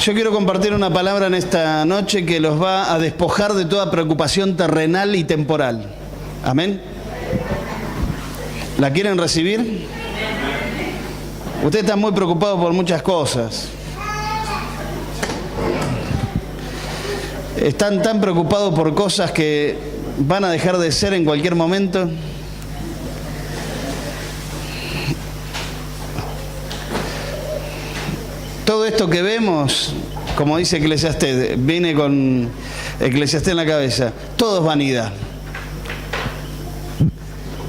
Yo quiero compartir una palabra en esta noche que los va a despojar de toda preocupación terrenal y temporal. Amén. ¿La quieren recibir? Ustedes están muy preocupados por muchas cosas. Están tan preocupados por cosas que van a dejar de ser en cualquier momento. Todo esto que vemos, como dice Eclesiastés, viene con Eclesiastés en la cabeza, todo es vanidad.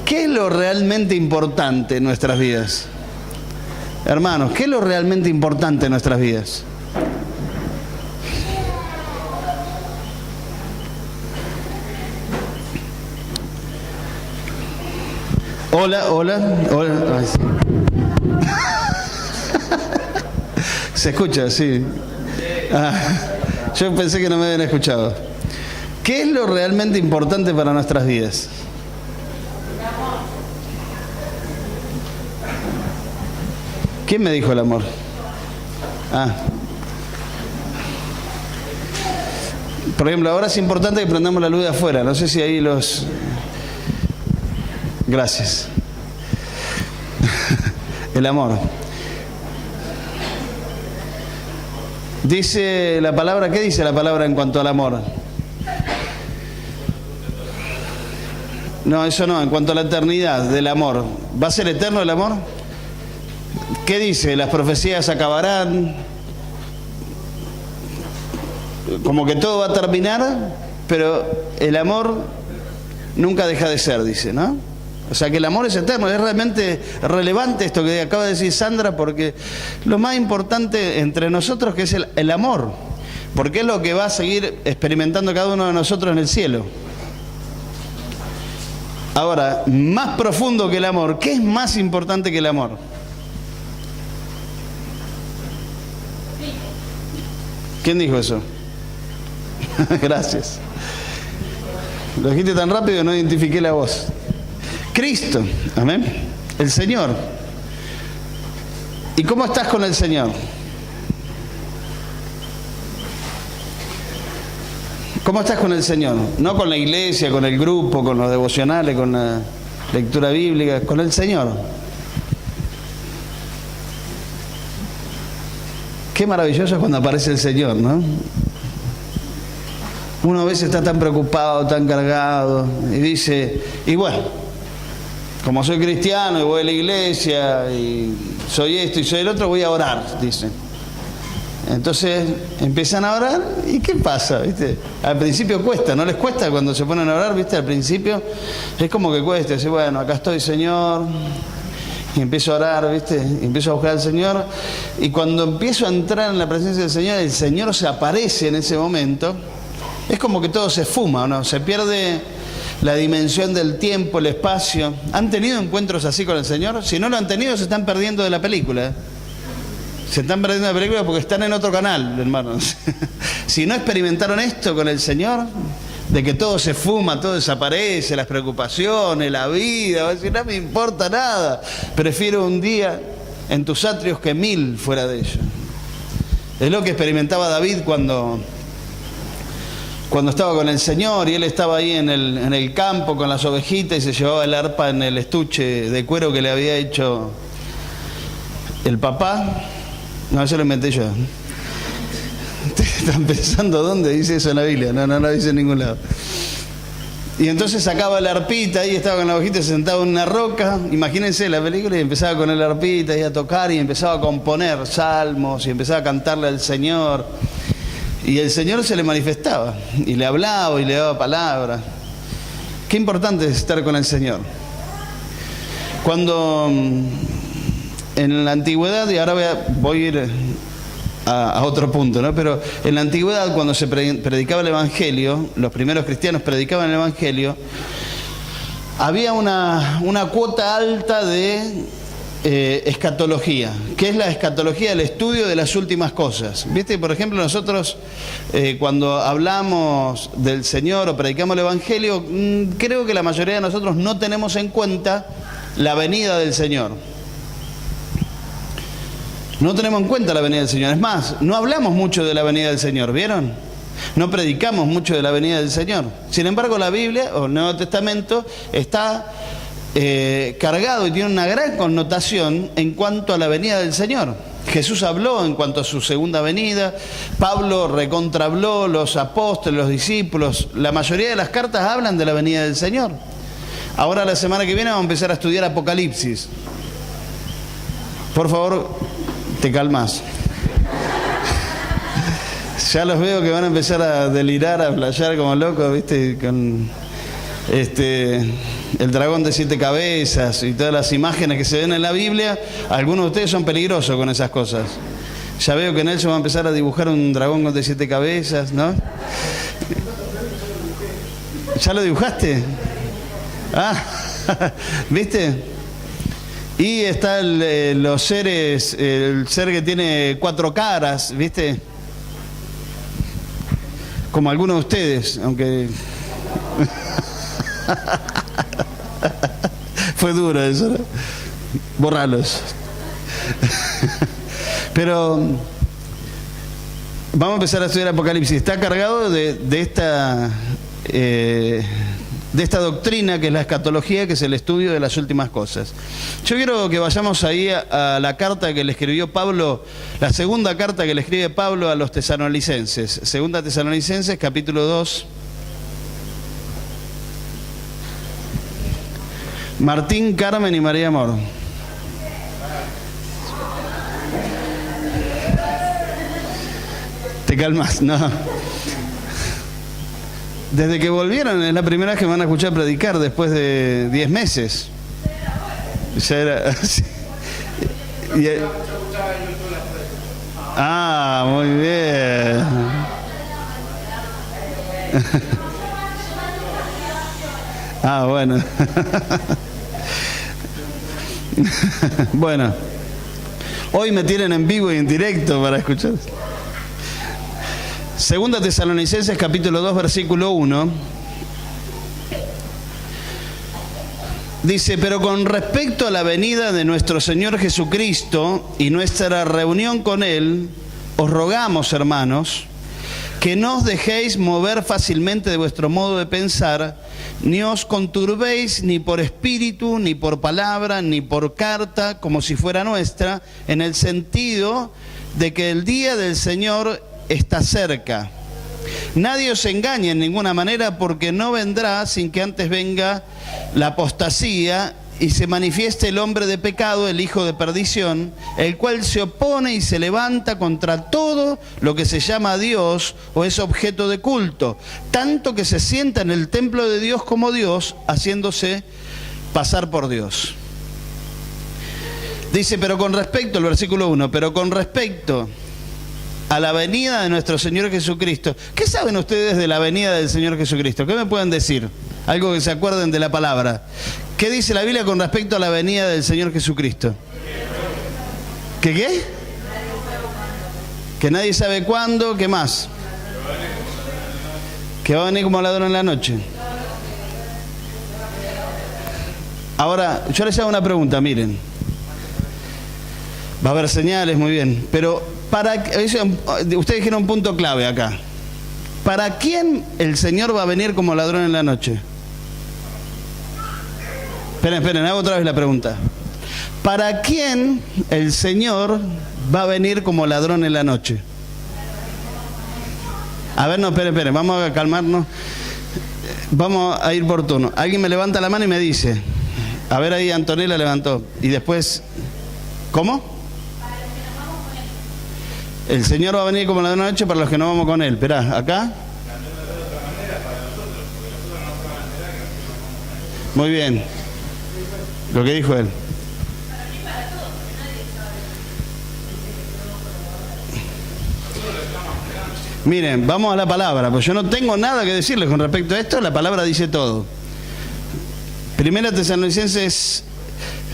¿Qué es lo realmente importante en nuestras vidas? Hermanos, ¿qué es lo realmente importante en nuestras vidas? Hola, hola, hola. Ay, sí. Se escucha, sí. Yo pensé que no me habían escuchado. ¿Qué es lo realmente importante para nuestras vidas? ¿Quién me dijo el amor? Por ejemplo, ahora es importante que prendamos la luz de afuera. No sé si ahí los... Gracias. El amor. Dice la palabra, ¿qué dice la palabra en cuanto al amor? No, eso no, en cuanto a la eternidad del amor. ¿Va a ser eterno el amor? ¿Qué dice? Las profecías acabarán. Como que todo va a terminar, pero el amor nunca deja de ser, dice, ¿no? O sea que el amor es eterno. Es realmente relevante esto que acaba de decir Sandra, porque lo más importante entre nosotros que es el amor, porque es lo que va a seguir experimentando cada uno de nosotros en el cielo. Ahora, más profundo que el amor, ¿qué es más importante que el amor? ¿Quién dijo eso? Gracias. Lo dijiste tan rápido que no identifiqué la voz. Cristo, amén, el Señor. ¿Y cómo estás con el Señor? ¿Cómo estás con el Señor? No con la iglesia, con el grupo, con los devocionales, con la lectura bíblica, con el Señor. Qué maravilloso es cuando aparece el Señor, ¿no? Uno a veces está tan preocupado, tan cargado, y dice, y bueno, como soy cristiano y voy a la iglesia y soy esto y soy el otro, voy a orar, dicen. Entonces empiezan a orar y ¿qué pasa? ¿Viste? Al principio cuesta, ¿no les cuesta cuando se ponen a orar? ¿Viste? Al principio es como que cuesta, dice, bueno, acá estoy, Señor, y empiezo a orar, ¿viste? Y empiezo a buscar al Señor, y cuando empiezo a entrar en la presencia del Señor, el Señor se aparece en ese momento, es como que todo se esfuma, ¿no? Se pierde la dimensión del tiempo, el espacio. ¿Han tenido encuentros así con el Señor? Si no lo han tenido, se están perdiendo de la película. Se están perdiendo de la película porque están en otro canal, hermanos. Si no experimentaron esto con el Señor, de que todo se fuma, todo desaparece, las preocupaciones, la vida, va a decir, no me importa nada, prefiero un día en tus atrios que 1000 fuera de ellos. Es lo que experimentaba David cuando estaba con el Señor, y él estaba ahí en el campo con las ovejitas y se llevaba el arpa en el estuche de cuero que le había hecho el papá. No, eso lo inventé yo. Ustedes están pensando dónde dice eso en la Biblia. No dice en ningún lado. Y entonces sacaba la arpita y estaba con la ovejita, se sentaba en una roca. Imagínense la película, y empezaba con la arpita y a tocar y empezaba a componer salmos y empezaba a cantarle al Señor. Y el Señor se le manifestaba y le hablaba y le daba palabras. Qué importante es estar con el Señor. Cuando en la antigüedad, y ahora voy a ir a otro punto, ¿no? Pero en la antigüedad, cuando se predicaba el Evangelio, los primeros cristianos predicaban el Evangelio, había una cuota alta de escatología. ¿Qué es la escatología? El estudio de las últimas cosas. ¿Viste? Por ejemplo, nosotros cuando hablamos del Señor o predicamos el Evangelio, creo que la mayoría de nosotros no tenemos en cuenta la venida del Señor. No tenemos en cuenta la venida del Señor. Es más, no hablamos mucho de la venida del Señor, ¿vieron? No predicamos mucho de la venida del Señor. Sin embargo, la Biblia o el Nuevo Testamento está cargado y tiene una gran connotación en cuanto a la venida del Señor. Jesús habló en cuanto a su segunda venida, Pablo recontrahabló, los apóstoles, los discípulos, la mayoría de las cartas hablan de la venida del Señor. Ahora la semana que viene vamos a empezar a estudiar Apocalipsis. Por favor, te calmas. Ya los veo que van a empezar a delirar, a flashear como locos, ¿viste? Con el dragón de 7 cabezas y todas las imágenes que se ven en la Biblia. Algunos de ustedes son peligrosos con esas cosas. Ya veo que Nelson va a empezar a dibujar un dragón de 7 cabezas, ¿no? ¿Ya lo dibujaste? Ah, ¿viste? Y está los seres, el ser que tiene 4 caras, ¿viste? Como algunos de ustedes, aunque... Fue duro eso, ¿no? Borralos. Pero vamos a empezar a estudiar Apocalipsis. Está cargado de esta doctrina que es la escatología, que es el estudio de las últimas cosas. Yo quiero que vayamos ahí a la carta que le escribió Pablo, la segunda carta que le escribe Pablo a los tesalonicenses. Segunda Tesalonicenses, capítulo 2. Martín, Carmen y María Amor. Te calmas, no. Desde que volvieron es la primera vez que me van a escuchar predicar después de 10 meses. Ya era... Ah, muy bien. Ah, bueno. Bueno, hoy me tienen en vivo y en directo para escuchar. Segunda Tesalonicenses capítulo 2 versículo 1 dice: pero con respecto a la venida de nuestro Señor Jesucristo y nuestra reunión con Él, os rogamos, hermanos, que no os dejéis mover fácilmente de vuestro modo de pensar, ni os conturbéis ni por espíritu, ni por palabra, ni por carta, como si fuera nuestra, en el sentido de que el día del Señor está cerca. Nadie os engañe en ninguna manera, porque no vendrá sin que antes venga la apostasía y se manifieste el hombre de pecado, el hijo de perdición, el cual se opone y se levanta contra todo lo que se llama Dios o es objeto de culto, tanto que se sienta en el templo de Dios como Dios, haciéndose pasar por Dios. Dice, pero con respecto, el versículo 1, pero con respecto a la venida de nuestro Señor Jesucristo. ¿Qué saben ustedes de la venida del Señor Jesucristo? ¿Qué me pueden decir? Algo que se acuerden de la palabra. ¿Qué dice la Biblia con respecto a la venida del Señor Jesucristo? ¿Qué qué? Que nadie sabe cuándo. ¿Qué más? Que va a venir como ladrón en la noche. Ahora, yo les hago una pregunta, miren. Va a haber señales, muy bien. Pero, ustedes dijeron un punto clave acá. ¿Para quién el Señor va a venir como ladrón en la noche? Esperen, hago otra vez la pregunta. ¿Para quién el Señor va a venir como ladrón en la noche? A ver, no, esperen, vamos a calmarnos. Vamos a ir por turno. Alguien me levanta la mano y me dice. A ver, ahí Antonella levantó. Y después, ¿cómo? El Señor va a venir como ladrón en la noche para los que no vamos con Él. Esperá, acá. Muy bien. Lo que dijo él. Miren, vamos a la palabra, pues yo no tengo nada que decirles con respecto a esto, la palabra dice todo. Primera Tesalonicenses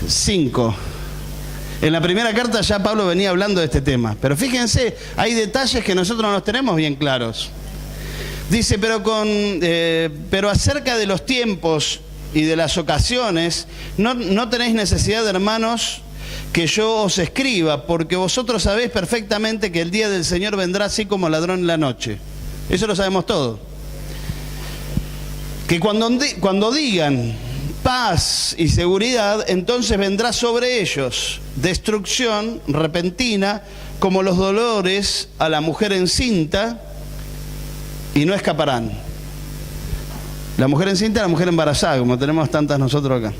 5. En la primera carta ya Pablo venía hablando de este tema, pero fíjense, hay detalles que nosotros no los tenemos bien claros. Dice, pero acerca de los tiempos y de las ocasiones, no tenéis necesidad, hermanos, que yo os escriba, porque vosotros sabéis perfectamente que el día del Señor vendrá así como ladrón en la noche. Eso lo sabemos todo. Que cuando digan paz y seguridad, entonces vendrá sobre ellos destrucción repentina, como los dolores a la mujer encinta, y no escaparán. La mujer encinta y la mujer embarazada, como tenemos tantas nosotros acá.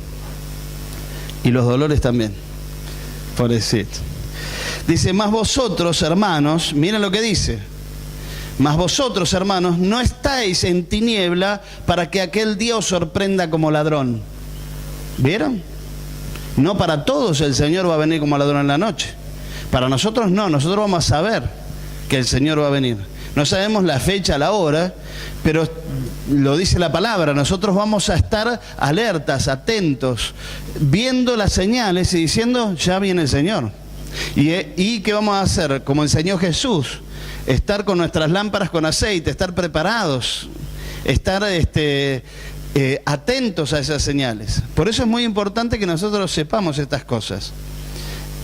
Y los dolores también. Pobrecito. Dice, mas vosotros, hermanos, miren lo que dice. Mas vosotros, hermanos, no estáis en tiniebla para que aquel día os sorprenda como ladrón. ¿Vieron? No para todos el Señor va a venir como ladrón en la noche. Para nosotros no, nosotros vamos a saber que el Señor va a venir. No sabemos la fecha, la hora, pero lo dice la palabra, nosotros vamos a estar alertas, atentos, viendo las señales y diciendo, ya viene el Señor. ¿Y qué vamos a hacer? Como enseñó Jesús, estar con nuestras lámparas con aceite, estar preparados, estar atentos a esas señales. Por eso es muy importante que nosotros sepamos estas cosas.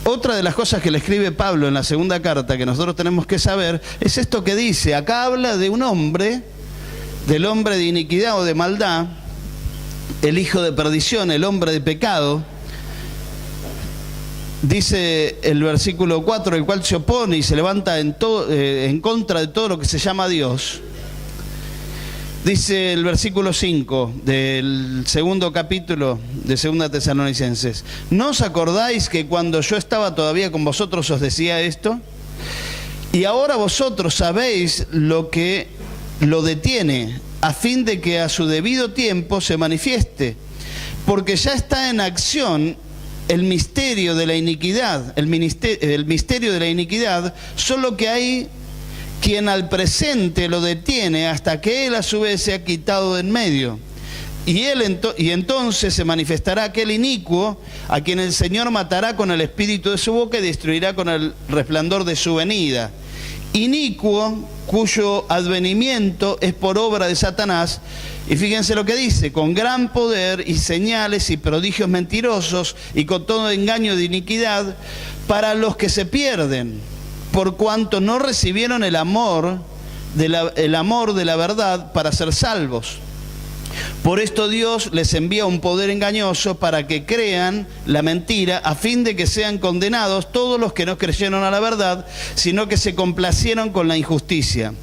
Otra de las cosas que le escribe Pablo en la segunda carta que nosotros tenemos que saber es esto que dice. Acá habla de un hombre, del hombre de iniquidad o de maldad, el hijo de perdición, el hombre de pecado. Dice el versículo 4, el cual se opone y se levanta en contra de todo lo que se llama Dios. Dice el versículo 5 del segundo capítulo de 2 Tesalonicenses: ¿no os acordáis que cuando yo estaba todavía con vosotros os decía esto? Y ahora vosotros sabéis lo que lo detiene, a fin de que a su debido tiempo se manifieste, porque ya está en acción el misterio de la iniquidad, el misterio de la iniquidad, solo que hay quien al presente lo detiene hasta que él a su vez se ha quitado de en medio. Y entonces se manifestará aquel inicuo a quien el Señor matará con el espíritu de su boca y destruirá con el resplandor de su venida. Inicuo cuyo advenimiento es por obra de Satanás. Y fíjense lo que dice: con gran poder y señales y prodigios mentirosos y con todo engaño de iniquidad para los que se pierden, por cuanto no recibieron el amor de la verdad para ser salvos. Por esto Dios les envía un poder engañoso para que crean la mentira, a fin de que sean condenados todos los que no creyeron a la verdad, sino que se complacieron con la injusticia.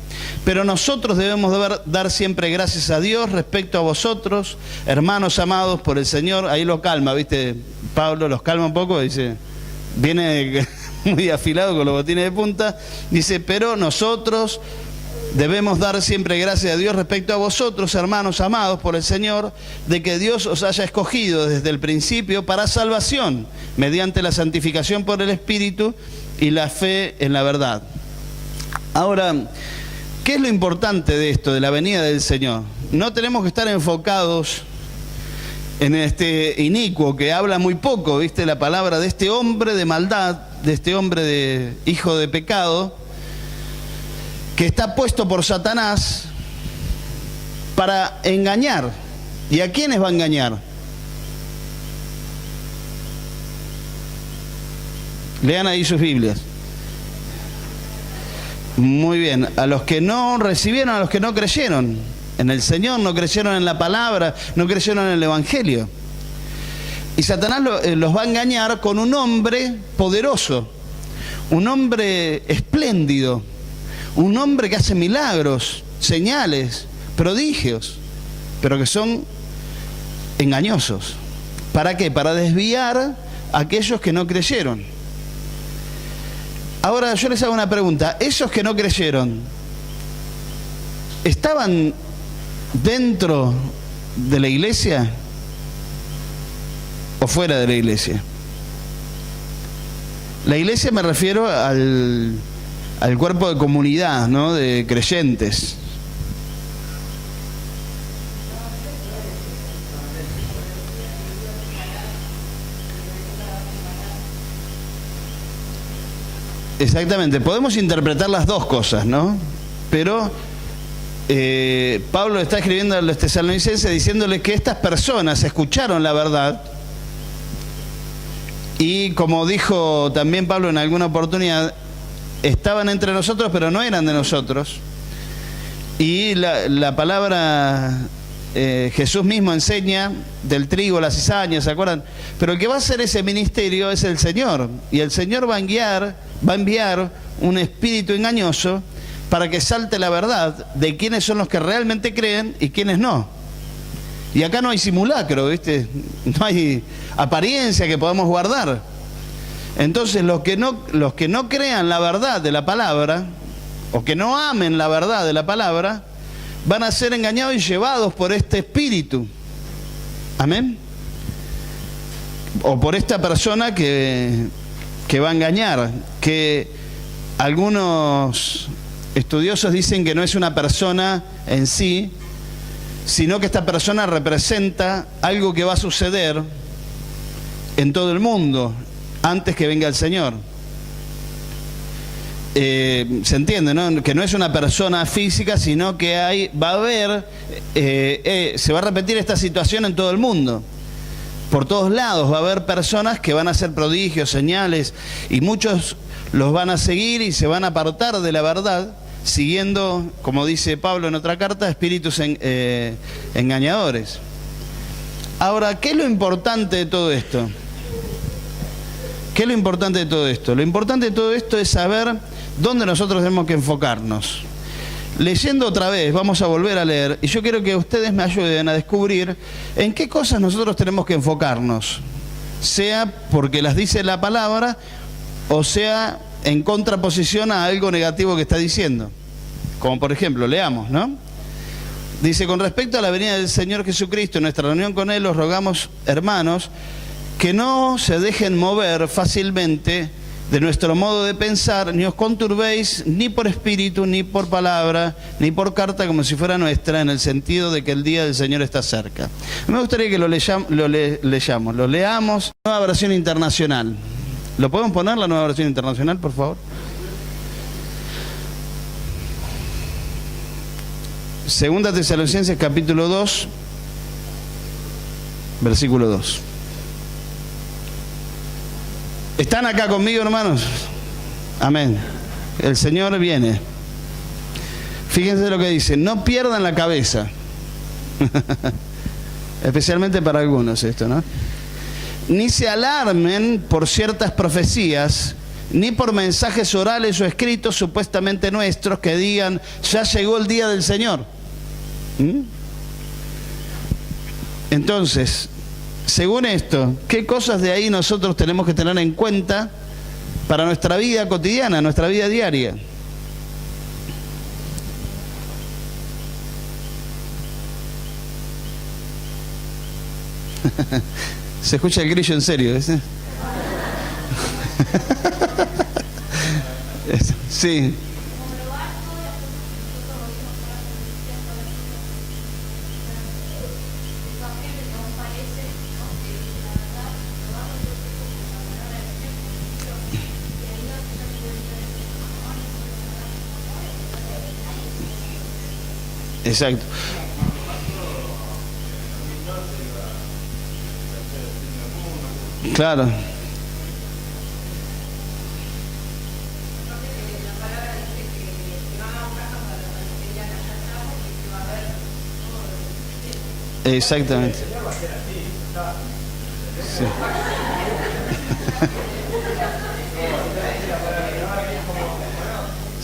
Pero nosotros debemos dar siempre gracias a Dios respecto a vosotros, hermanos amados por el Señor. Ahí lo calma, ¿viste? Pablo los calma un poco, dice, viene muy afilado con los botines de punta, dice, pero nosotros debemos dar siempre gracias a Dios respecto a vosotros, hermanos amados por el Señor, de que Dios os haya escogido desde el principio para salvación, mediante la santificación por el Espíritu y la fe en la verdad. Ahora, ¿qué es lo importante de esto, de la venida del Señor? No tenemos que estar enfocados en este inicuo que habla muy poco, ¿viste? La palabra de este hombre de maldad, de este hombre de hijo de pecado, que está puesto por Satanás para engañar. ¿Y a quiénes va a engañar? Lean ahí sus Biblias. Muy bien, a los que no recibieron, a los que no creyeron en el Señor, no creyeron en la palabra, no creyeron en el Evangelio. Y Satanás los va a engañar con un hombre poderoso, un hombre espléndido, un hombre que hace milagros, señales, prodigios, pero que son engañosos. ¿Para qué? Para desviar a aquellos que no creyeron. Ahora yo les hago una pregunta. ¿Esos que no creyeron estaban dentro de la iglesia o fuera de la iglesia? La iglesia me refiero al cuerpo de comunidad, ¿no? De creyentes. Exactamente, podemos interpretar las dos cosas, ¿no? Pero Pablo está escribiendo a los tesalonicenses diciéndoles que estas personas escucharon la verdad Y como dijo también Pablo en alguna oportunidad, estaban entre nosotros, pero no eran de nosotros. Y la palabra, Jesús mismo enseña del trigo, la cizaña, ¿se acuerdan? Pero el que va a hacer ese ministerio es el Señor. Y el Señor va a enviar un espíritu engañoso para que salte la verdad de quiénes son los que realmente creen y quiénes no. Y acá no hay simulacro, ¿viste? No hay apariencia que podamos guardar. Entonces los que no crean la verdad de la palabra, o que no amen la verdad de la palabra, van a ser engañados y llevados por este espíritu. Amén. O por esta persona que va a engañar, que algunos estudiosos dicen que no es una persona en sí, sino que esta persona representa algo que va a suceder en todo el mundo antes que venga el Señor. Se entiende, ¿no? Que no es una persona física, sino que va a haber, se va a repetir esta situación en todo el mundo. Por todos lados va a haber personas que van a hacer prodigios, señales, y muchos los van a seguir y se van a apartar de la verdad, siguiendo, como dice Pablo en otra carta, espíritus engañadores. Ahora, ¿qué es lo importante de todo esto? ¿Qué es lo importante de todo esto? Lo importante de todo esto es saber dónde nosotros tenemos que enfocarnos. Leyendo otra vez, vamos a volver a leer, y yo quiero que ustedes me ayuden a descubrir en qué cosas nosotros tenemos que enfocarnos, sea porque las dice la palabra, o sea en contraposición a algo negativo que está diciendo. Como por ejemplo, leamos, ¿no? Dice: con respecto a la venida del Señor Jesucristo, en nuestra reunión con Él, os rogamos, hermanos, que no se dejen mover fácilmente de nuestro modo de pensar, ni os conturbéis ni por espíritu, ni por palabra, ni por carta como si fuera nuestra, en el sentido de que el día del Señor está cerca. Me gustaría que lo leamos. Nueva versión internacional. ¿Lo podemos poner, la nueva versión internacional, por favor? Segunda Tesalonicenses capítulo 2, versículo 2. ¿Están acá conmigo, hermanos? Amén. El Señor viene. Fíjense lo que dice: no pierdan la cabeza. Especialmente para algunos esto, ¿no? Ni se alarmen por ciertas profecías, ni por mensajes orales o escritos supuestamente nuestros que digan: ya llegó el día del Señor. Entonces, según esto, ¿qué cosas de ahí nosotros tenemos que tener en cuenta para nuestra vida cotidiana, nuestra vida diaria? Se escucha el grillo en serio, ¿ves? Sí. Exacto. Claro. Exactamente.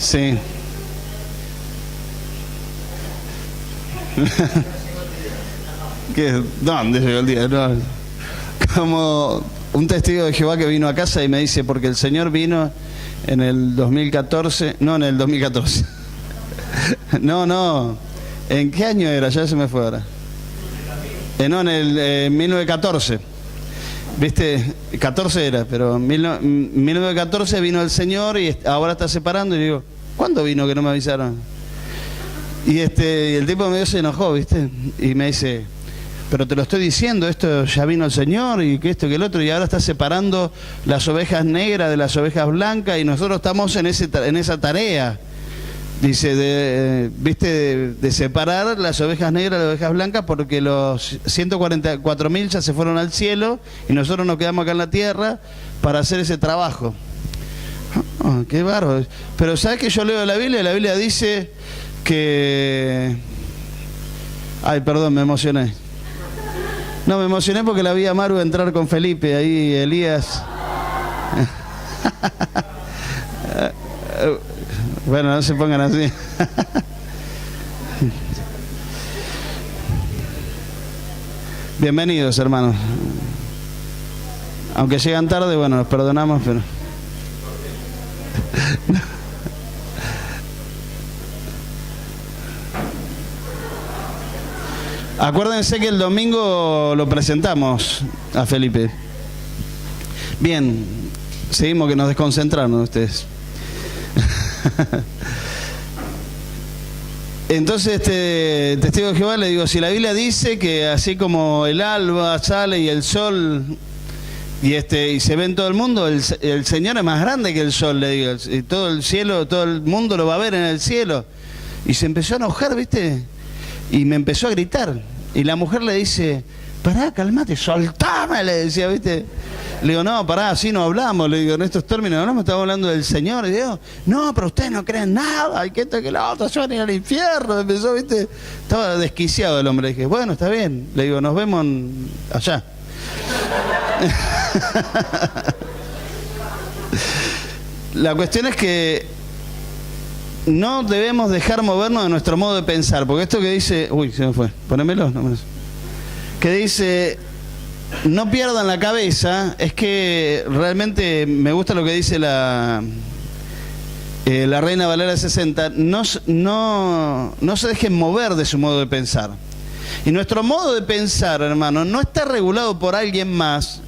Sí. Sí. ¿Dónde llegó el día? No. Como un testigo de Jehová que vino a casa y me dice: porque el Señor vino en el 2014, no en el 2014. No, ¿en qué año era? Ya se me fue ahora. No, en el 1914. ¿Viste? 14 era, pero en 1914 vino el Señor y ahora está separando. Y digo: ¿cuándo vino que no me avisaron? Y el tipo medio se enojó, ¿viste? Y me dice: pero te lo estoy diciendo, esto ya vino el Señor y que esto que el otro, y ahora está separando las ovejas negras de las ovejas blancas y nosotros estamos en esa tarea. Dice, ¿viste? De separar las ovejas negras de las ovejas blancas, porque los 144.000 ya se fueron al cielo y nosotros nos quedamos acá en la tierra para hacer ese trabajo. Oh, qué bárbaro. Pero ¿sabes que yo leo la Biblia? La Biblia dice que... Ay, perdón, me emocioné. No, me emocioné porque la vi a Maru entrar con Felipe, ahí Elías. Bueno, no se pongan así. Bienvenidos, hermanos. Aunque llegan tarde, bueno, los perdonamos, pero... Acuérdense que el domingo lo presentamos a Felipe. Bien, seguimos que nos desconcentraron ustedes. Entonces, testigo de Jehová le digo, si la Biblia dice que así como el alba sale y el sol y se ve en todo el mundo, el Señor es más grande que el sol, le digo, y todo el cielo, todo el mundo lo va a ver en el cielo. Y se empezó a enojar, ¿viste? Y me empezó a gritar. Y la mujer le dice, pará, calmate, soltame, le decía, ¿viste? Le digo, no, pará, así no hablamos, le digo, en estos términos, no, estamos hablando del Señor. Y digo, no, pero ustedes no creen nada, y que esto, que la otra, se van a ir al infierno. Empezó, ¿viste? Estaba desquiciado el hombre. Le dije, bueno, está bien. Le digo, nos vemos allá. La cuestión es que no debemos dejar movernos de nuestro modo de pensar, porque esto que dice, uy, se me fue, ponémelo, no, que dice, no pierdan la cabeza, es que realmente me gusta lo que dice la Reina Valera 60, no se dejen mover de su modo de pensar. Y nuestro modo de pensar, hermano, no está regulado por alguien más,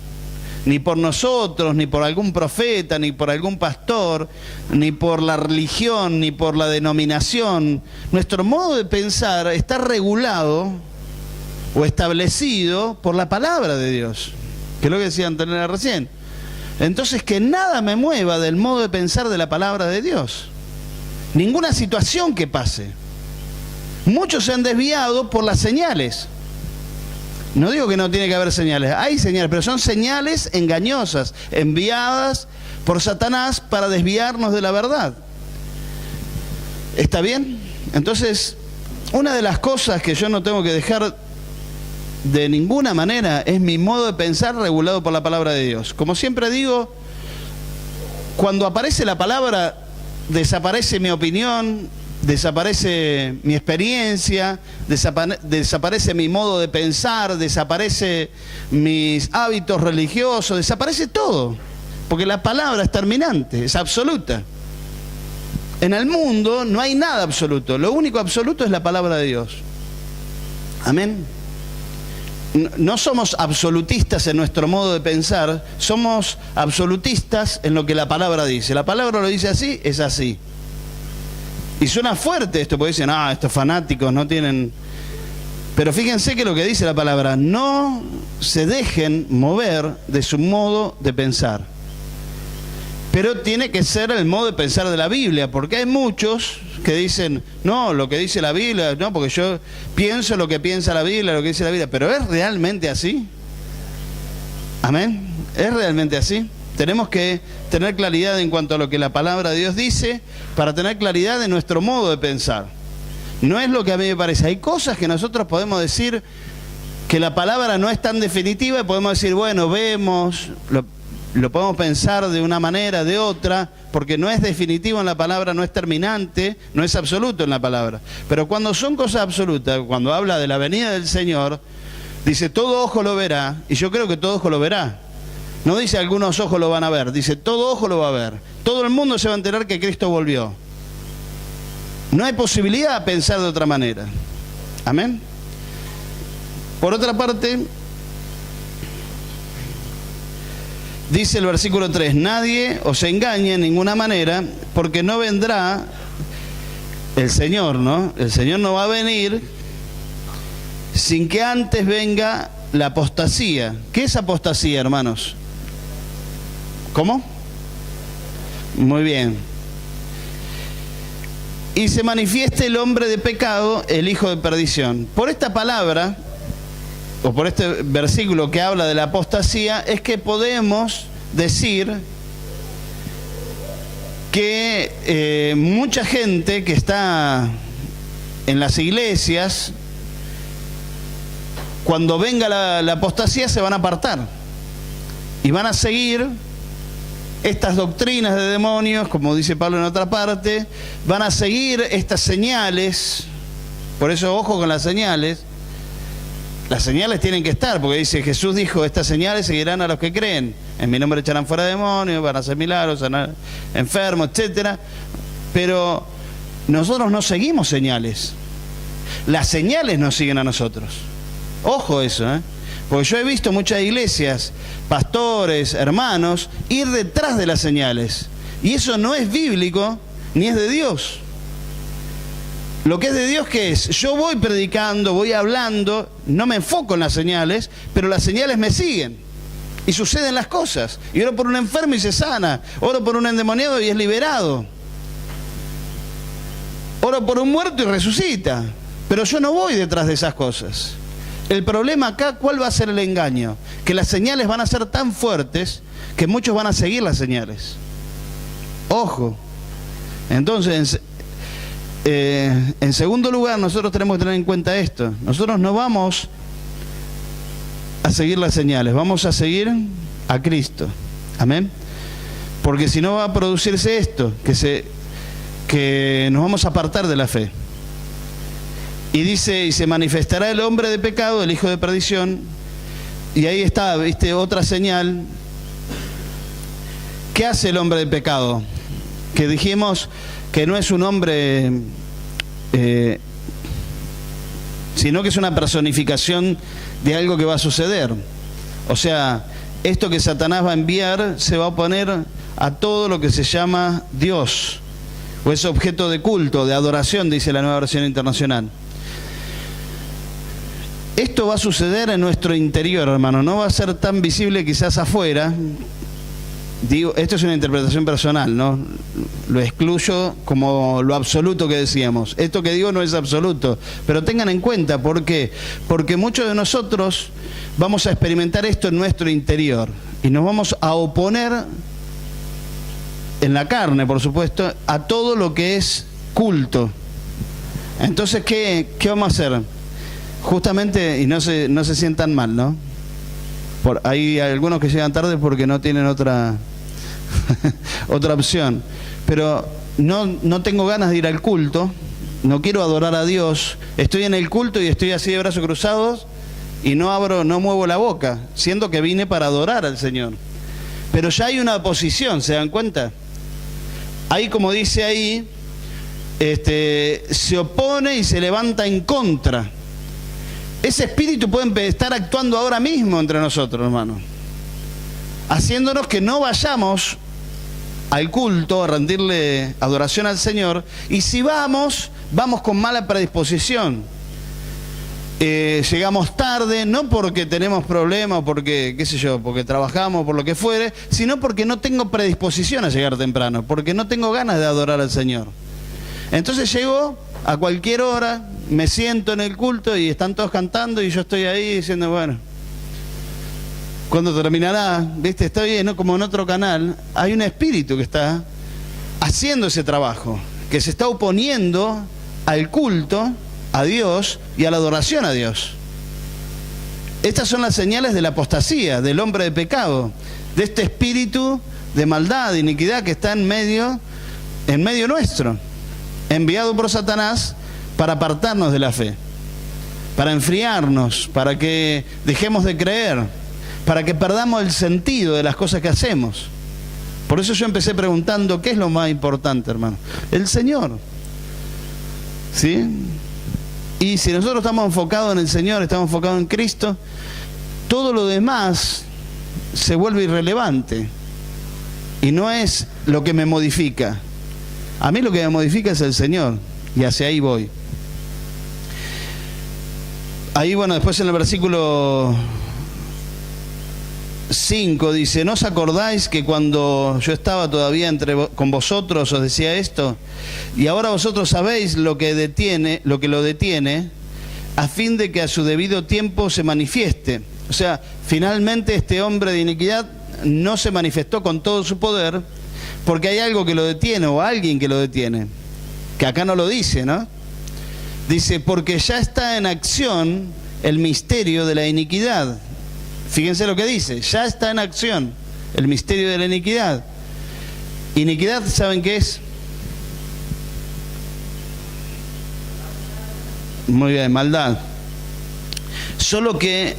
ni por nosotros, ni por algún profeta, ni por algún pastor, ni por la religión, ni por la denominación. Nuestro modo de pensar está regulado o establecido por la palabra de Dios, que es lo que decía Antonella recién. Entonces, que nada me mueva del modo de pensar de la palabra de Dios. Ninguna situación que pase. Muchos se han desviado por las señales. No digo que no tiene que haber señales, hay señales, pero son señales engañosas, enviadas por Satanás para desviarnos de la verdad. ¿Está bien? Entonces, una de las cosas que yo no tengo que dejar de ninguna manera es mi modo de pensar regulado por la palabra de Dios. Como siempre digo, cuando aparece la palabra, desaparece mi opinión, desaparece mi experiencia, desaparece mi modo de pensar, desaparece mis hábitos religiosos, desaparece todo, porque la palabra es terminante, es absoluta. En el mundo no hay nada absoluto, lo único absoluto es la palabra de Dios. Amén. No somos absolutistas en nuestro modo de pensar, somos absolutistas en lo que la palabra dice. La palabra lo dice así, es así. Y suena fuerte esto, porque dicen, estos fanáticos no tienen... Pero fíjense que lo que dice la palabra, no se dejen mover de su modo de pensar. Pero tiene que ser el modo de pensar de la Biblia, porque hay muchos que dicen, no, lo que dice la Biblia, no, porque yo pienso lo que piensa la Biblia, lo que dice la Biblia. ¿Pero es realmente así? ¿Amén? ¿Es realmente así? Tenemos que tener claridad en cuanto a lo que la palabra de Dios dice para tener claridad de nuestro modo de pensar. No es lo que a mí me parece. Hay cosas que nosotros podemos decir que la palabra no es tan definitiva y podemos decir, bueno, vemos, lo podemos pensar de una manera, de otra, porque no es definitivo en la palabra, no es terminante, no es absoluto en la palabra. Pero cuando son cosas absolutas, cuando habla de la venida del Señor, dice, todo ojo lo verá, y yo creo que todo ojo lo verá. No dice algunos ojos lo van a ver, dice todo ojo lo va a ver. Todo el mundo se va a enterar que Cristo volvió. No hay posibilidad de pensar de otra manera. Amén. Por otra parte, dice el versículo 3, nadie os engañe en ninguna manera, porque no vendrá el Señor, ¿no? El Señor no va a venir sin que antes venga la apostasía. ¿Qué es apostasía, hermanos? ¿Cómo? Muy bien. Y se manifieste el hombre de pecado, el hijo de perdición. Por esta palabra, o por este versículo que habla de la apostasía, es que podemos decir que mucha gente que está en las iglesias, cuando venga la apostasía, se van a apartar y van a seguir estas doctrinas de demonios, como dice Pablo en otra parte, van a seguir estas señales. Por eso ojo con las señales. Las señales tienen que estar, porque dice, Jesús dijo, estas señales seguirán a los que creen. En mi nombre echarán fuera demonios, van a hacer milagros, sanar enfermos, etc. Pero nosotros no seguimos señales. Las señales nos siguen a nosotros. Ojo eso, ¿eh? Porque yo he visto muchas iglesias, pastores, hermanos, ir detrás de las señales. Y eso no es bíblico, ni es de Dios. Lo que es de Dios, ¿qué es? Yo voy predicando, voy hablando, no me enfoco en las señales, pero las señales me siguen. Y suceden las cosas. Y oro por un enfermo y se sana. Oro por un endemoniado y es liberado. Oro por un muerto y resucita. Pero yo no voy detrás de esas cosas. El problema acá, ¿cuál va a ser el engaño? Que las señales van a ser tan fuertes que muchos van a seguir las señales. Ojo. Entonces, en segundo lugar, nosotros tenemos que tener en cuenta esto. Nosotros no vamos a seguir las señales, vamos a seguir a Cristo. Amén. Porque si no va a producirse esto, que nos vamos a apartar de la fe. Y dice, y se manifestará el hombre de pecado, el hijo de perdición. Y ahí está, ¿viste? Otra señal. ¿Qué hace el hombre de pecado? Que dijimos que no es un hombre, sino que es una personificación de algo que va a suceder. O sea, esto que Satanás va a enviar se va a oponer a todo lo que se llama Dios, o es objeto de culto, de adoración, dice la Nueva Versión Internacional. Esto va a suceder en nuestro interior, hermano, no va a ser tan visible quizás afuera. Digo, esto es una interpretación personal, ¿no? Lo excluyo como lo absoluto que decíamos. Esto que digo no es absoluto, pero tengan en cuenta, ¿por qué? Porque muchos de nosotros vamos a experimentar esto en nuestro interior y nos vamos a oponer en la carne, por supuesto, a todo lo que es culto. Entonces, ¿qué vamos a hacer? Justamente, y no se sientan mal, ¿no? Hay algunos que llegan tarde porque no tienen otra opción. Pero no tengo ganas de ir al culto, no quiero adorar a Dios, estoy en el culto y estoy así de brazos cruzados y no muevo la boca, siendo que vine para adorar al Señor. Pero ya hay una oposición, ¿se dan cuenta? Ahí, como dice ahí, se opone y se levanta en contra. Ese espíritu puede estar actuando ahora mismo entre nosotros, hermano, haciéndonos que no vayamos al culto a rendirle adoración al Señor, y si vamos con mala predisposición. Llegamos tarde, no porque tenemos problemas, porque, qué sé yo, porque trabajamos, por lo que fuere, sino porque no tengo predisposición a llegar temprano, porque no tengo ganas de adorar al Señor. Entonces llego a cualquier hora, me siento en el culto y están todos cantando y yo estoy ahí diciendo, bueno, ¿cuándo terminará? ¿Viste? Estoy como en otro canal. Hay un espíritu que está haciendo ese trabajo, que se está oponiendo al culto a Dios y a la adoración a Dios. Estas son las señales de la apostasía, del hombre de pecado, de este espíritu de maldad, de iniquidad que está en medio nuestro, enviado por Satanás para apartarnos de la fe, para enfriarnos, para que dejemos de creer, para que perdamos el sentido de las cosas que hacemos. Por eso yo empecé preguntando, ¿qué es lo más importante, hermano? El Señor. ¿Sí? Y si nosotros estamos enfocados en el Señor, estamos enfocados en Cristo, todo lo demás se vuelve irrelevante. Y no es lo que me modifica. A mí lo que me modifica es el Señor. Y hacia ahí voy. Ahí, bueno, después en el versículo 5 dice, ¿no os acordáis que cuando yo estaba todavía con vosotros os decía esto? Y ahora vosotros sabéis lo que lo detiene, a fin de que a su debido tiempo se manifieste. O sea, finalmente este hombre de iniquidad no se manifestó con todo su poder, porque hay algo que lo detiene, o alguien que lo detiene, que acá no lo dice, ¿no? Dice, porque ya está en acción el misterio de la iniquidad. Fíjense lo que dice, ya está en acción el misterio de la iniquidad. Iniquidad, ¿saben qué es? Muy bien, maldad. Solo que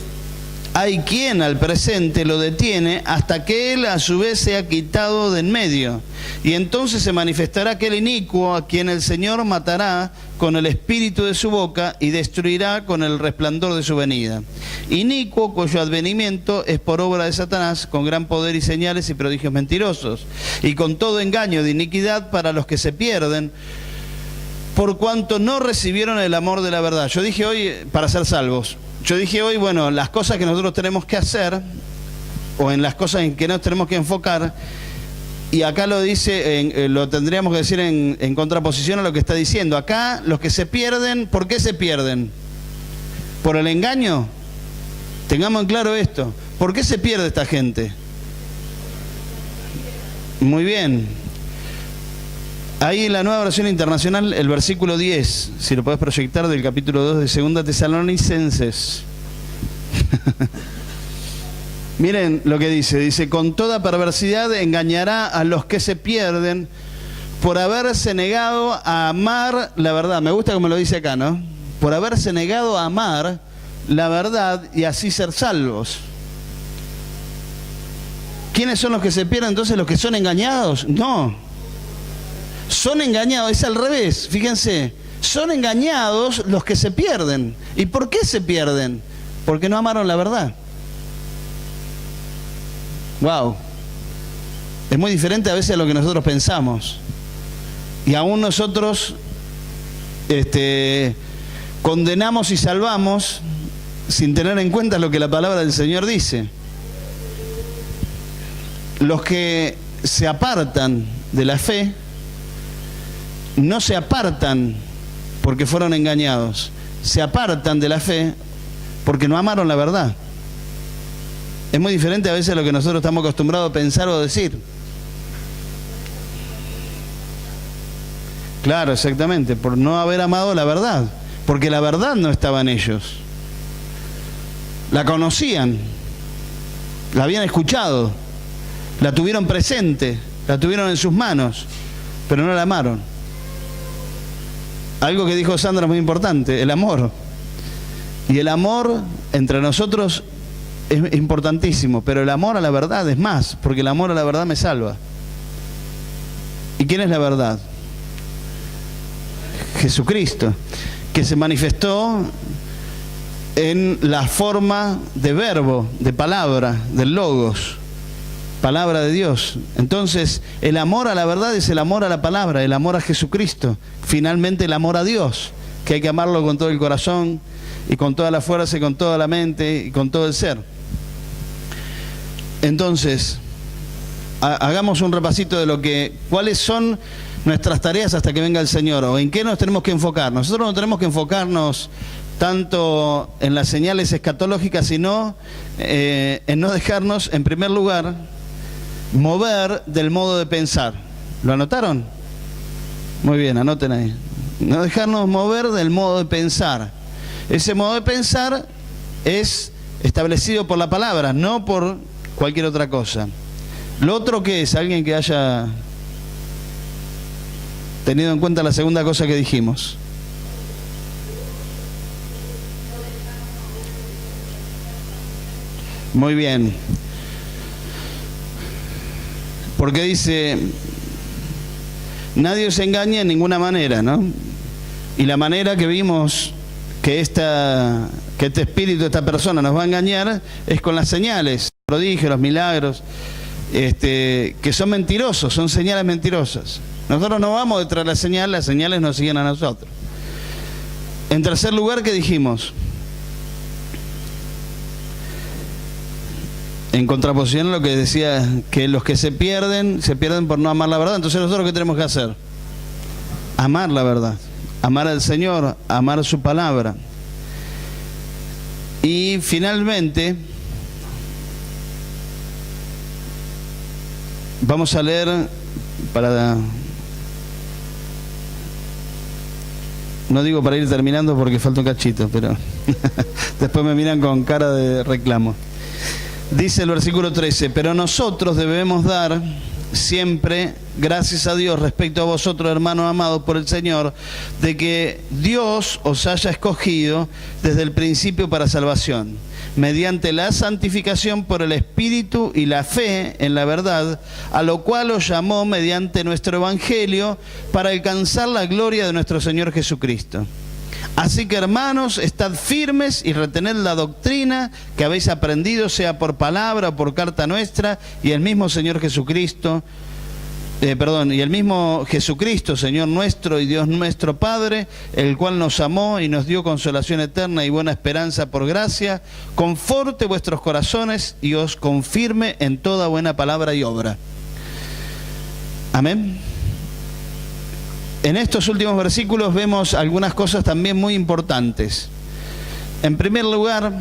hay quien al presente lo detiene hasta que él a su vez sea quitado de en medio. Y entonces se manifestará aquel inicuo a quien el Señor matará con el espíritu de su boca y destruirá con el resplandor de su venida. Inicuo cuyo advenimiento es por obra de Satanás, con gran poder y señales y prodigios mentirosos, y con todo engaño de iniquidad para los que se pierden, por cuanto no recibieron el amor de la verdad. Yo dije hoy, para ser salvos, yo dije hoy, bueno, las cosas que nosotros tenemos que hacer, o en las cosas en que nos tenemos que enfocar, y acá lo dice, lo tendríamos que decir en contraposición a lo que está diciendo. Acá, los que se pierden, ¿por qué se pierden? ¿Por el engaño? Tengamos en claro esto. ¿Por qué se pierde esta gente? Muy bien. Ahí en la Nueva Versión Internacional, el versículo 10, si lo podés proyectar, del capítulo 2 de 2 Tesalonicenses. Miren lo que dice, con toda perversidad engañará a los que se pierden por haberse negado a amar la verdad. Me gusta como lo dice acá, ¿no? Por haberse negado a amar la verdad y así ser salvos. ¿Quiénes son los que se pierden entonces? ¿Los que son engañados? No. Son engañados, es al revés, fíjense. Son engañados los que se pierden. ¿Y por qué se pierden? Porque no amaron la verdad. Wow, es muy diferente a veces a lo que nosotros pensamos. Y aún nosotros condenamos y salvamos sin tener en cuenta lo que la palabra del Señor dice. Los que se apartan de la fe no se apartan porque fueron engañados, se apartan de la fe porque no amaron la verdad. Es muy diferente a veces a lo que nosotros estamos acostumbrados a pensar o decir. Claro, exactamente, por no haber amado la verdad, porque la verdad no estaba en ellos. La conocían, la habían escuchado, la tuvieron presente, la tuvieron en sus manos, pero no la amaron. Algo que dijo Sandra muy importante, el amor. Y el amor entre nosotros es importantísimo, pero el amor a la verdad es más, porque el amor a la verdad me salva. ¿Y quién es la verdad? Jesucristo, que se manifestó en la forma de verbo, de palabra, del logos, palabra de Dios. Entonces, el amor a la verdad es el amor a la palabra, el amor a Jesucristo, finalmente el amor a Dios, que hay que amarlo con todo el corazón y con toda la fuerza y con toda la mente y con todo el ser. Entonces, hagamos un repasito de cuáles son nuestras tareas hasta que venga el Señor, o en qué nos tenemos que enfocar. Nosotros no tenemos que enfocarnos tanto en las señales escatológicas, sino en no dejarnos, en primer lugar, mover del modo de pensar. ¿Lo anotaron? Muy bien, anoten ahí. No dejarnos mover del modo de pensar. Ese modo de pensar es establecido por la palabra, no por cualquier otra cosa. Lo otro que es, alguien que haya tenido en cuenta la segunda cosa que dijimos. Muy bien. Porque dice, nadie os engaña en ninguna manera, ¿no? Y la manera que vimos que este espíritu, esta persona nos va a engañar es con las señales, los prodigios, los milagros, que son mentirosos, son señales mentirosas. Nosotros no vamos detrás de las señales nos siguen a nosotros. En tercer lugar, ¿qué dijimos? En contraposición a lo que decía, que los que se pierden por no amar la verdad. Entonces, ¿nosotros qué tenemos que hacer? Amar la verdad, amar al Señor, amar su palabra. Y finalmente, Vamos a leer para... No digo para ir terminando porque falta un cachito, pero después me miran con cara de reclamo. Dice el versículo 13, pero nosotros debemos dar siempre gracias a Dios respecto a vosotros, hermanos amados por el Señor, de que Dios os haya escogido desde el principio para salvación, mediante la santificación por el Espíritu y la fe en la verdad, a lo cual os llamó mediante nuestro Evangelio para alcanzar la gloria de nuestro Señor Jesucristo. Así que, hermanos, estad firmes y retened la doctrina que habéis aprendido, sea por palabra o por carta nuestra, y el mismo Señor Jesucristo, y el mismo Jesucristo, Señor nuestro y Dios nuestro Padre, el cual nos amó y nos dio consolación eterna y buena esperanza por gracia, conforte vuestros corazones y os confirme en toda buena palabra y obra. Amén. En estos últimos versículos vemos algunas cosas también muy importantes. En primer lugar,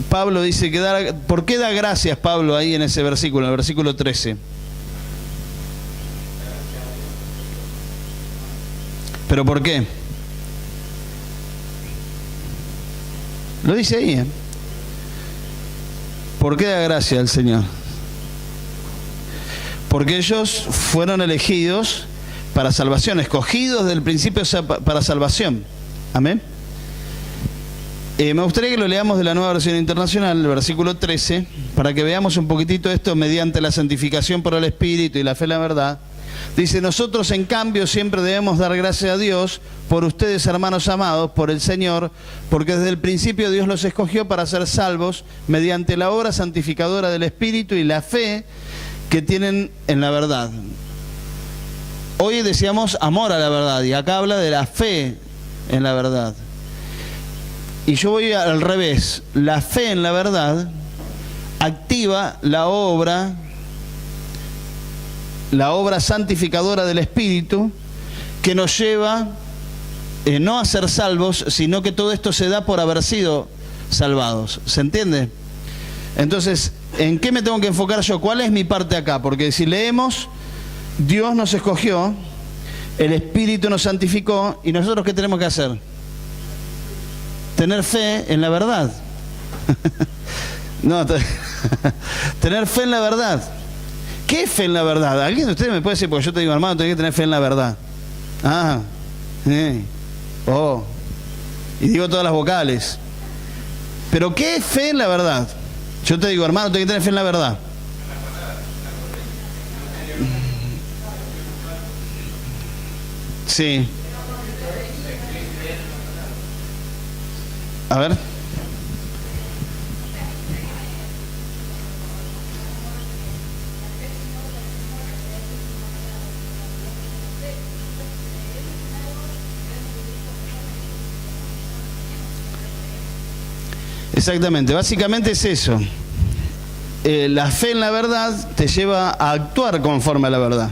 Pablo dice que ¿por qué da gracias Pablo ahí en ese versículo, en el versículo 13? ¿Pero por qué? Lo dice ahí, ¿eh? ¿Por qué da gracia al Señor? Porque ellos fueron elegidos para salvación, escogidos desde el principio para salvación. Amén. Me gustaría que lo leamos de la Nueva Versión Internacional, el versículo 13, para que veamos un poquitito esto mediante la santificación por el Espíritu y la fe en la verdad. Dice, nosotros en cambio siempre debemos dar gracias a Dios por ustedes, hermanos amados, por el Señor, porque desde el principio Dios los escogió para ser salvos mediante la obra santificadora del Espíritu y la fe que tienen en la verdad. Hoy decíamos amor a la verdad y acá habla de la fe en la verdad. Y yo voy al revés. La fe en la verdad activa la obra santificadora del Espíritu que nos lleva no a ser salvos, sino que todo esto se da por haber sido salvados. ¿Se entiende? Entonces, ¿en qué me tengo que enfocar yo? ¿Cuál es mi parte acá? Porque si leemos, Dios nos escogió, el Espíritu nos santificó, y nosotros ¿qué tenemos que hacer? Tener fe en la verdad. No, tener fe en la verdad. ¿Qué es fe en la verdad? ¿Alguien de ustedes me puede decir? Porque yo te digo, hermano, tenés que tener fe en la verdad. Y digo todas las vocales. ¿Pero qué es fe en la verdad? Yo te digo, hermano, tenés que tener fe en la verdad. Sí. A ver. Exactamente, básicamente es eso. La fe en la verdad te lleva a actuar conforme a la verdad.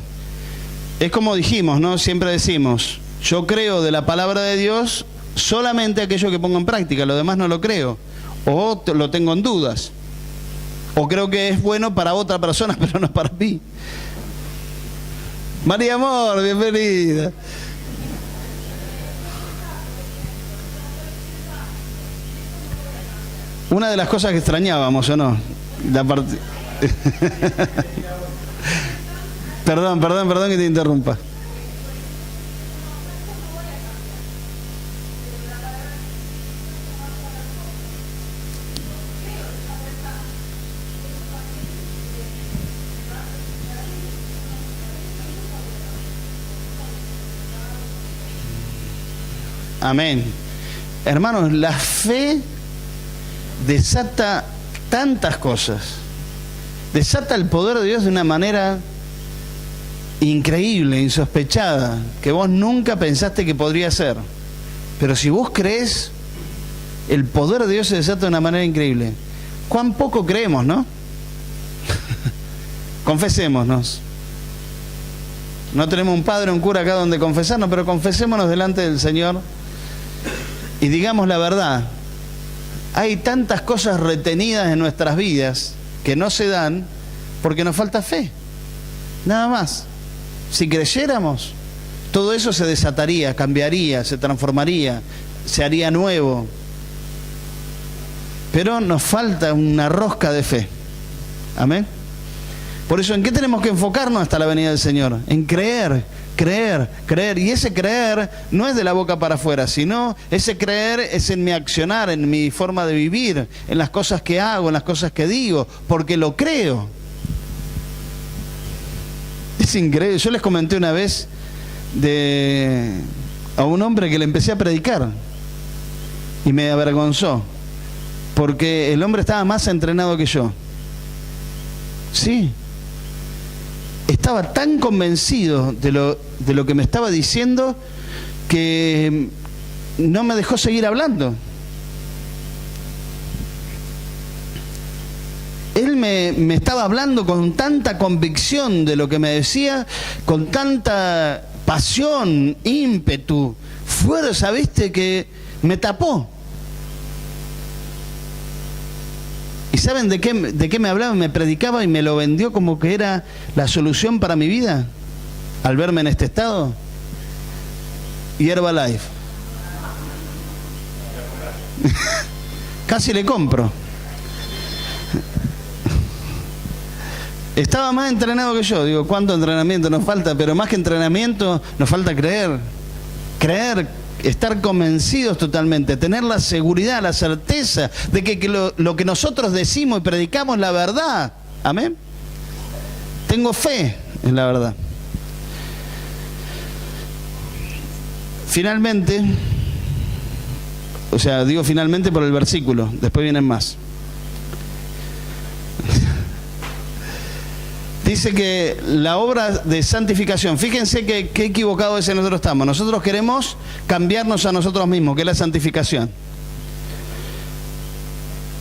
Es como dijimos, ¿no? Siempre decimos, yo creo de la palabra de Dios solamente aquello que pongo en práctica, lo demás no lo creo. O lo tengo en dudas. O creo que es bueno para otra persona, pero no para mí. María Amor, bienvenida. Una de las cosas que extrañábamos, ¿o no? La parte... Perdón que te interrumpa. Amén. Hermanos, la fe desata tantas cosas. Desata el poder de Dios de una manera increíble, insospechada, que vos nunca pensaste que podría ser. Pero si vos crees, el poder de Dios se desata de una manera increíble. ¿Cuán poco creemos, no? Confesémonos. No tenemos un padre o un cura acá donde confesarnos, pero confesémonos delante del Señor y digamos la verdad. Hay tantas cosas retenidas en nuestras vidas que no se dan porque nos falta fe. Nada más. Si creyéramos, todo eso se desataría, cambiaría, se transformaría, se haría nuevo. Pero nos falta una rosca de fe. Amén. Por eso, ¿en qué tenemos que enfocarnos hasta la venida del Señor? En creer, creer, creer. Y ese creer no es de la boca para afuera, sino ese creer es en mi accionar, en mi forma de vivir, en las cosas que hago, en las cosas que digo, porque lo creo. Es increíble. Yo les comenté una vez a un hombre que le empecé a predicar y me avergonzó, porque el hombre estaba más entrenado que yo. Sí. Estaba tan convencido de lo que me estaba diciendo que no me dejó seguir hablando. Él me estaba hablando con tanta convicción de lo que me decía, con tanta pasión, ímpetu, fuerza, ¿viste? Que me tapó. ¿Y saben de qué me hablaba? Me predicaba y me lo vendió como que era la solución para mi vida al verme en este estado. Y Herbalife. Casi le compro. Estaba más entrenado que yo. Digo, ¿cuánto entrenamiento nos falta? Pero más que entrenamiento, nos falta creer. Creer, estar convencidos totalmente, tener la seguridad, la certeza de que lo que nosotros decimos y predicamos es la verdad. Amén. Tengo fe en la verdad. Finalmente, o sea, digo finalmente por el versículo, después vienen más. Dice que la obra de santificación, fíjense que qué equivocado es en nosotros estamos. Nosotros queremos cambiarnos a nosotros mismos, que es la santificación.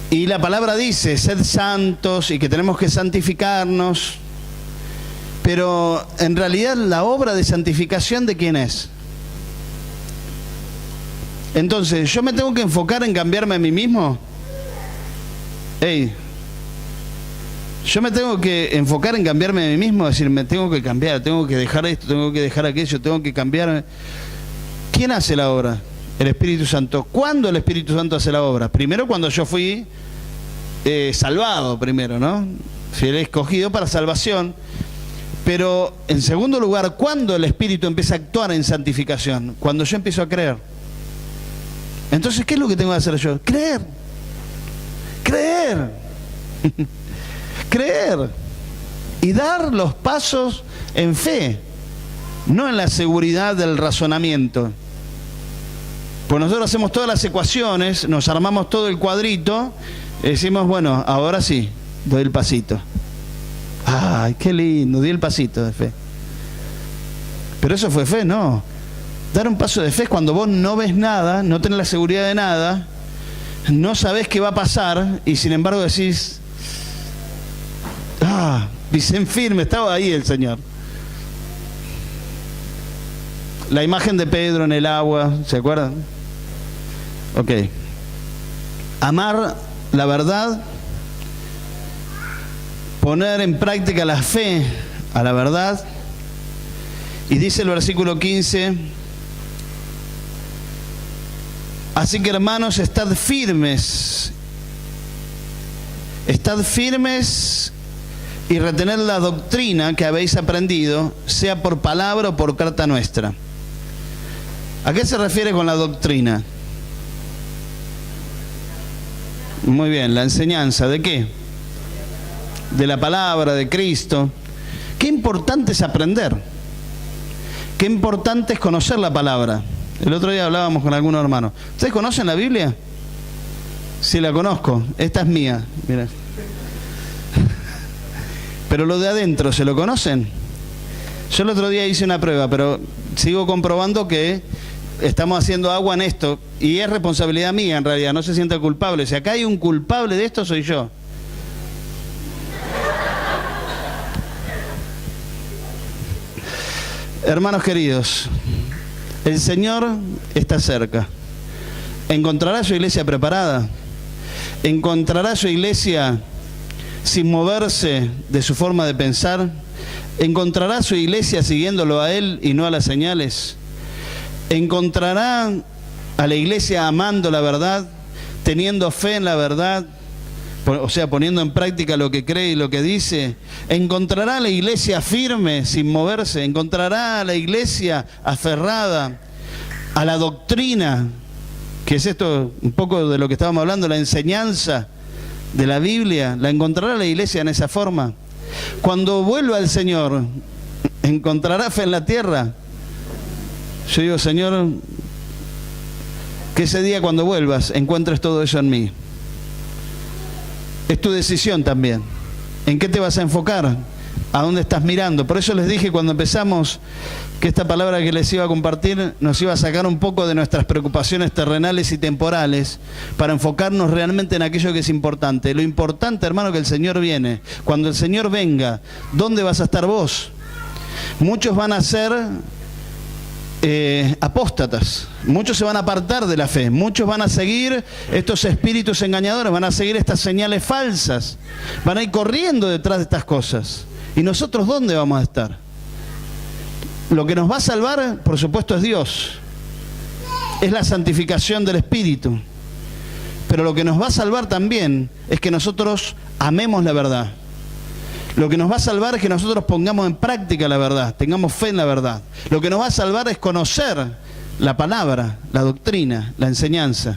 Y la palabra dice, sed santos, y que tenemos que santificarnos. Pero en realidad la obra de santificación, ¿de quién es? Entonces, ¿yo me tengo que enfocar en cambiarme a mí mismo? Yo me tengo que enfocar en cambiarme a mí mismo, es decir, me tengo que cambiar, tengo que dejar esto, tengo que dejar aquello, tengo que cambiarme. ¿Quién hace la obra? El Espíritu Santo. ¿Cuándo el Espíritu Santo hace la obra? Primero cuando yo fui salvado, primero, ¿no? Fui escogido para salvación. Pero en segundo lugar, ¿cuándo el Espíritu empieza a actuar en santificación? Cuando yo empiezo a creer. Entonces, ¿qué es lo que tengo que hacer yo? Creer. Creer. Creer y dar los pasos en fe, no en la seguridad del razonamiento. Pues nosotros hacemos todas las ecuaciones, nos armamos todo el cuadrito y decimos, bueno, ahora sí, doy el pasito. Ay, qué lindo, di el pasito de fe. Pero eso fue fe, no. Dar un paso de fe es cuando vos no ves nada, no tenés la seguridad de nada, no sabés qué va a pasar y sin embargo decís, dicen firme, estaba ahí el Señor. La imagen de Pedro en el agua, ¿se acuerdan? Ok. Amar la verdad, poner en práctica la fe a la verdad. Y dice el versículo 15, así que hermanos, estad firmes y retened la doctrina que habéis aprendido, sea por palabra o por carta nuestra. ¿A qué se refiere con la doctrina? Muy bien, la enseñanza, ¿de qué? De la palabra, de Cristo. Qué importante es aprender. Qué importante es conocer la palabra. El otro día hablábamos con algunos hermanos. ¿Ustedes conocen la Biblia? Sí, la conozco. Esta es mía. Mira. Pero lo de adentro, ¿se lo conocen? Yo el otro día hice una prueba, pero sigo comprobando que estamos haciendo agua en esto. Y es responsabilidad mía, en realidad. No se sienta culpable. Si acá hay un culpable de esto, soy yo. Hermanos queridos, el Señor está cerca. ¿Encontrará su iglesia preparada? ¿Encontrará su iglesia sin moverse de su forma de pensar? ¿Encontrará su iglesia siguiéndolo a él y no a las señales? ¿Encontrará a la iglesia amando la verdad, teniendo fe en la verdad, o sea, poniendo en práctica lo que cree y lo que dice? ¿Encontrará a la iglesia firme, sin moverse? ¿Encontrará a la iglesia aferrada a la doctrina, que es esto un poco de lo que estábamos hablando, la enseñanza de la Biblia? ¿La encontrará la iglesia en esa forma? Cuando vuelva el Señor, ¿encontrará fe en la tierra? Yo digo, Señor, que ese día cuando vuelvas encuentres todo eso en mí. Es tu decisión también. ¿En qué te vas a enfocar? ¿A dónde estás mirando? Por eso les dije cuando empezamos que esta palabra que les iba a compartir nos iba a sacar un poco de nuestras preocupaciones terrenales y temporales para enfocarnos realmente en aquello que es importante. Lo importante, hermano, que el Señor viene. Cuando el Señor venga, ¿dónde vas a estar vos? Muchos van a ser apóstatas, muchos se van a apartar de la fe, muchos van a seguir estos espíritus engañadores, van a seguir estas señales falsas, van a ir corriendo detrás de estas cosas. ¿Y nosotros dónde vamos a estar? Lo que nos va a salvar, por supuesto, es Dios, es la santificación del Espíritu, pero lo que nos va a salvar también es que nosotros amemos la verdad. Lo que nos va a salvar es que nosotros pongamos en práctica la verdad, tengamos fe en la verdad. Lo que nos va a salvar es conocer la palabra, la doctrina, la enseñanza.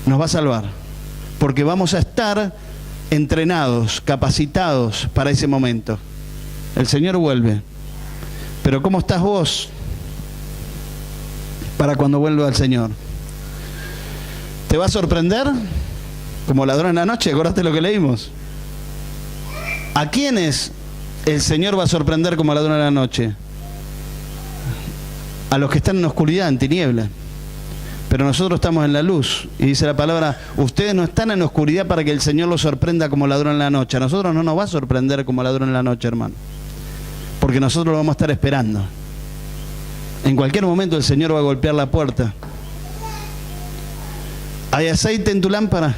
Nos va a salvar, porque vamos a estar entrenados, capacitados para ese momento. El Señor vuelve. Pero ¿cómo estás vos para cuando vuelva el Señor? ¿Te va a sorprender? Como ladrón en la noche, ¿acordaste lo que leímos? ¿A quiénes el Señor va a sorprender como ladrón en la noche? A los que están en oscuridad, en tiniebla. Pero nosotros estamos en la luz. Y dice la palabra, ustedes no están en oscuridad para que el Señor los sorprenda como ladrón en la noche. A nosotros no nos va a sorprender como ladrón en la noche, hermano. Porque nosotros lo vamos a estar esperando. En cualquier momento el Señor va a golpear la puerta. ¿Hay aceite en tu lámpara?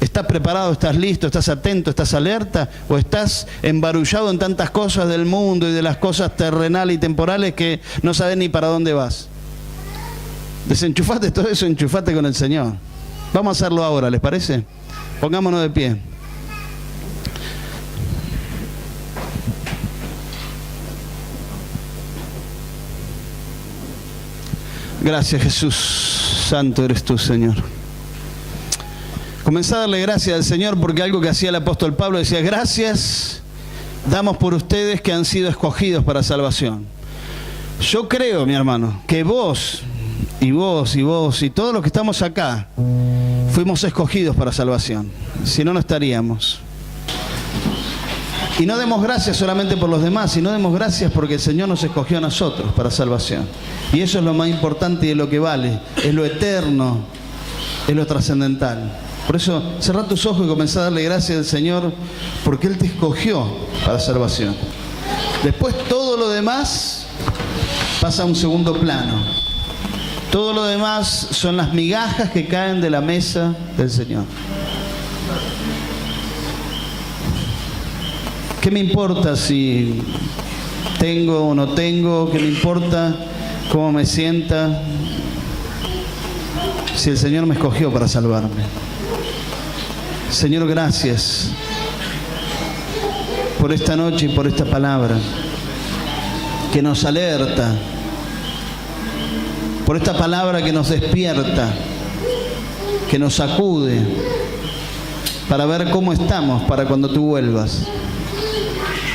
¿Estás preparado? ¿Estás listo? ¿Estás atento? ¿Estás alerta? ¿O estás embarullado en tantas cosas del mundo y de las cosas terrenales y temporales que no sabes ni para dónde vas? Desenchufate todo eso, enchufate con el Señor. Vamos a hacerlo ahora, ¿les parece? Pongámonos de pie. Gracias, Jesús. Santo eres tú, Señor. Comencé a darle gracias al Señor porque algo que hacía el apóstol Pablo decía, gracias damos por ustedes que han sido escogidos para salvación. Yo creo, mi hermano, que vos y todos los que estamos acá fuimos escogidos para salvación. Si no, no estaríamos. Y no demos gracias solamente por los demás, sino demos gracias porque el Señor nos escogió a nosotros para salvación. Y eso es lo más importante y es lo que vale, es lo eterno, es lo trascendental. Por eso, cerrá tus ojos y comenzá a darle gracias al Señor porque Él te escogió para salvación. Después todo lo demás pasa a un segundo plano. Todo lo demás son las migajas que caen de la mesa del Señor. ¿Qué me importa si tengo o no tengo? ¿Qué me importa cómo me sienta? Si el Señor me escogió para salvarme. Señor, gracias por esta noche y por esta palabra que nos alerta, por esta palabra que nos despierta, que nos sacude para ver cómo estamos para cuando tú vuelvas.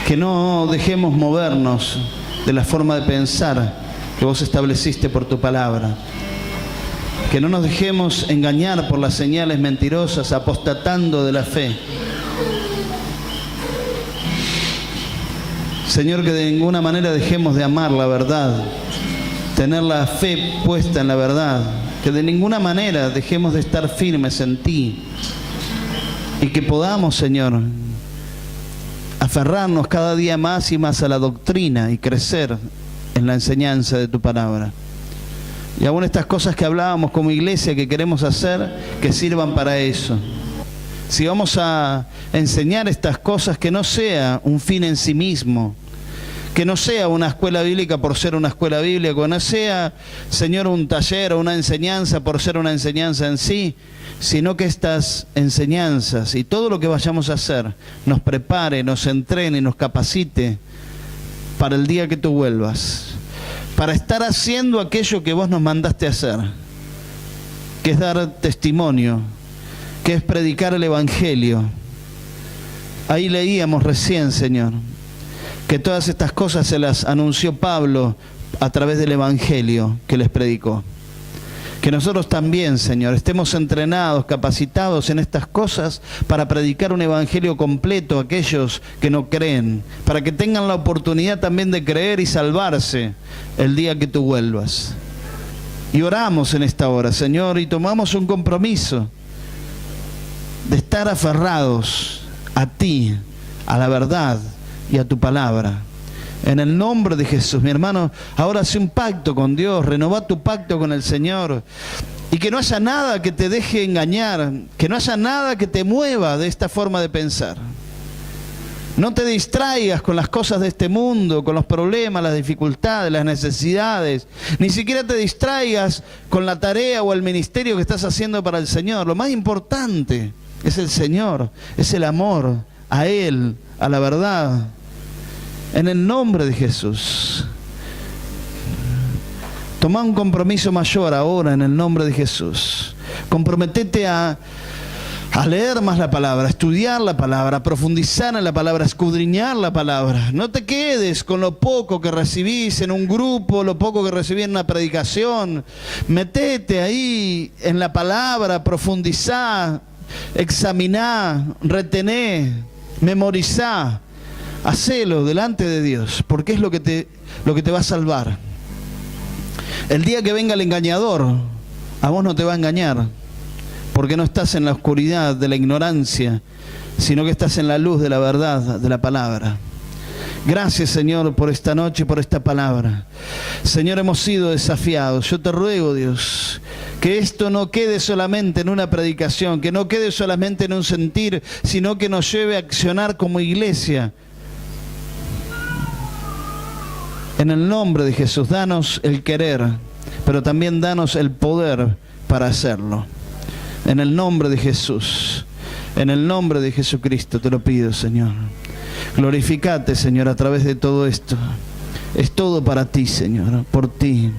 Que no dejemos movernos de la forma de pensar que vos estableciste por tu palabra. Que no nos dejemos engañar por las señales mentirosas, apostatando de la fe. Señor, que de ninguna manera dejemos de amar la verdad, tener la fe puesta en la verdad. Que de ninguna manera dejemos de estar firmes en ti. Y que podamos, Señor, aferrarnos cada día más y más a la doctrina y crecer en la enseñanza de tu palabra. Y aún estas cosas que hablábamos como iglesia que queremos hacer, que sirvan para eso. si vamos a enseñar estas cosas, que no sea un fin en sí mismo, que no sea una escuela bíblica por ser una escuela bíblica, que no sea, Señor, un taller o una enseñanza por ser una enseñanza en sí, sino que estas enseñanzas y todo lo que vayamos a hacer nos prepare, nos entrene, nos capacite para el día que tú vuelvas, para estar haciendo aquello que vos nos mandaste hacer, que es dar testimonio, que es predicar el Evangelio. Ahí leíamos recién, Señor, que todas estas cosas se las anunció Pablo a través del Evangelio que les predicó. Que nosotros también, Señor, estemos entrenados, capacitados en estas cosas para predicar un evangelio completo a aquellos que no creen, para que tengan la oportunidad también de creer y salvarse el día que tú vuelvas. Y oramos en esta hora, Señor, y tomamos un compromiso de estar aferrados a ti, a la verdad y a tu palabra. En el nombre de Jesús, mi hermano, ahora hace un pacto con Dios, renová tu pacto con el Señor, y que no haya nada que te deje engañar, que no haya nada que te mueva de esta forma de pensar. No te distraigas con las cosas de este mundo, con los problemas, las dificultades, las necesidades. Ni siquiera te distraigas con la tarea o el ministerio que estás haciendo para el Señor. Lo más importante es el Señor, es el amor a Él, a la verdad. En el nombre de Jesús. Toma un compromiso mayor ahora en el nombre de Jesús. Comprometete a leer más la palabra, a estudiar la palabra, a profundizar en la palabra, a escudriñar la palabra. No te quedes con lo poco que recibís en un grupo, lo poco que recibís en una predicación. Metete ahí en la palabra, profundizá, examiná, retené, memorizá. Hacelo delante de Dios, porque es lo que te va a salvar. El día que venga el engañador, a vos no te va a engañar, porque no estás en la oscuridad de la ignorancia, sino que estás en la luz de la verdad, de la palabra. Gracias, Señor, por esta noche, por esta palabra. Señor, hemos sido desafiados. Yo te ruego, Dios, que esto no quede solamente en una predicación, que no quede solamente en un sentir, sino que nos lleve a accionar como iglesia. En el nombre de Jesús, danos el querer, pero también danos el poder para hacerlo. En el nombre de Jesús, en el nombre de Jesucristo te lo pido, Señor. Glorificate, Señor, a través de todo esto. Es todo para ti, Señor, por ti.